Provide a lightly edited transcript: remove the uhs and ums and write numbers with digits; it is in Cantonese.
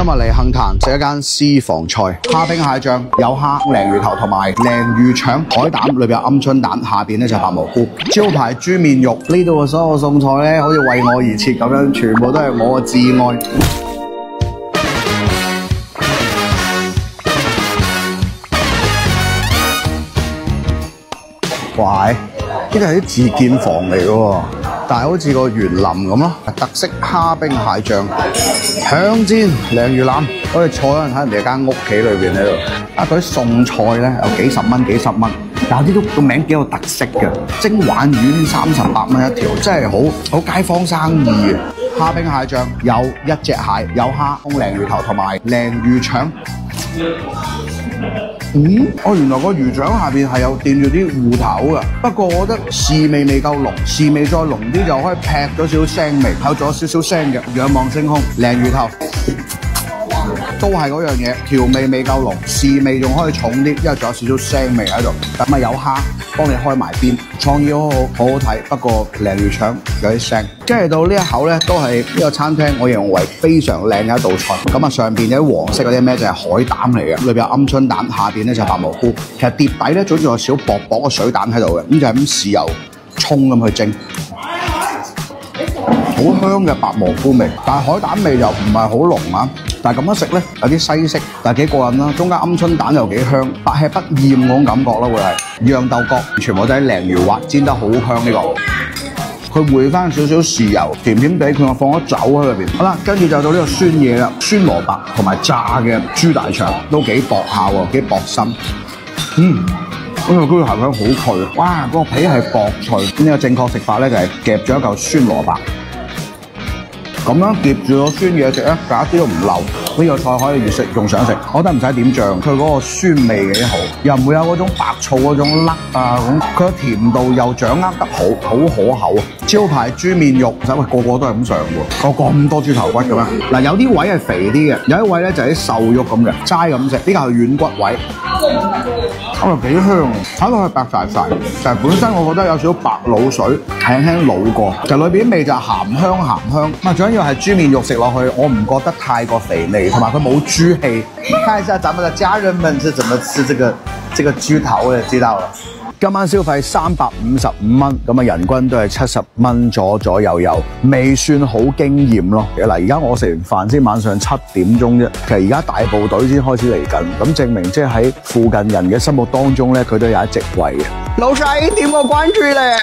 日嚟杏壇食一間私房菜，蝦冰蟹醬，有蝦、鯪魚頭同埋鯪魚腸、海膽，裏邊有鵪鶉蛋，下邊咧就白蘑菇，招牌豬面肉。呢度嘅所有餸菜咧，好似為我而設咁樣，全部都係我嘅至愛。哇！呢個係啲自建房嚟嘅喎，但係好似個園林咁咯。特色蝦冰蟹醬、香煎鯪魚腩，我哋坐喺人哋間屋企裏邊喺度。佢啲餸菜咧有幾十蚊，有啲都個名幾有特色嘅。蒸鯇魚38蚊一條，真係好街坊生意嘅。蝦冰蟹醬有一隻蟹，有蝦、鯪魚頭同埋鯪魚腸。原來個魚掌下邊係有墊住啲芋頭㗎，不過我覺得豉味未夠濃，豉味再濃啲就可以劈咗少少腥味，有咗少少腥嘅。仰望星空，鯪魚頭都係嗰樣嘢，調味未夠濃，豉味仲可以重啲，因為仲有少少腥味喺度。咁啊有蝦幫你開埋邊，創意好好睇。不過鯪魚腸有啲腥。跟住到呢一口咧，都係呢個餐廳我認為非常靚嘅一道菜。咁啊上邊有啲黃色嗰啲咩就係海膽嚟嘅，裏邊有鵪鶉蛋，下邊咧就係白蘑菇。其實碟底咧總之有少薄薄嘅水蛋喺度嘅，咁就係咁豉油葱咁去蒸。好香嘅白蘑菇味，但係海膽味又唔係好濃啊。但係咁樣食咧有啲西式，但係幾過癮啦。中間鵪鶉蛋又幾香，百吃不厭嗰種感覺啦，會係釀豆角，全部都係鯪魚滑，煎得好香呢個。佢回翻少少豉油，甜甜地，佢又放咗酒喺裏邊。好啦，跟住就到呢個酸嘢啦，酸蘿蔔同埋炸嘅豬大腸都幾薄下喎，幾薄心。嗰個豬大腸好脆，哇！嗰個皮係薄脆。呢個正確食法咧就係夾咗一嚿酸蘿蔔。咁樣夾住個酸嘢食咧，一啲都唔漏。呢個菜可以越食仲想食，我覺得唔使點醬，佢嗰個酸味幾好，又唔會有嗰種白醋嗰種甩啊咁，佢個甜度又掌握得好可口啊！招牌豬面肉，個個都係咁上喎，個咁多豬頭骨嘅咩？嗱，有啲位係肥啲嘅，有一位咧就係啲瘦肉咁嘅，齋咁食。呢個係軟骨位，幾香，睇落去白晒，但係本身我覺得有少少白滷水，輕輕滷過，就裏邊啲味就係鹹香。咁最緊要係豬面肉食落去，我唔覺得太過肥膩，同埋佢冇豬氣。看一下咱們的家人們是怎麼吃這個豬頭嘅，知道啦。今晚消費355蚊，咁啊人均都係70蚊左右，未算好驚豔咯。嗱，而家我食完飯先晚上7點鐘啫，其實而家大部隊先開始嚟緊，咁證明即係喺附近人嘅心目當中咧，佢都有一席位嘅。老細點個關注咧？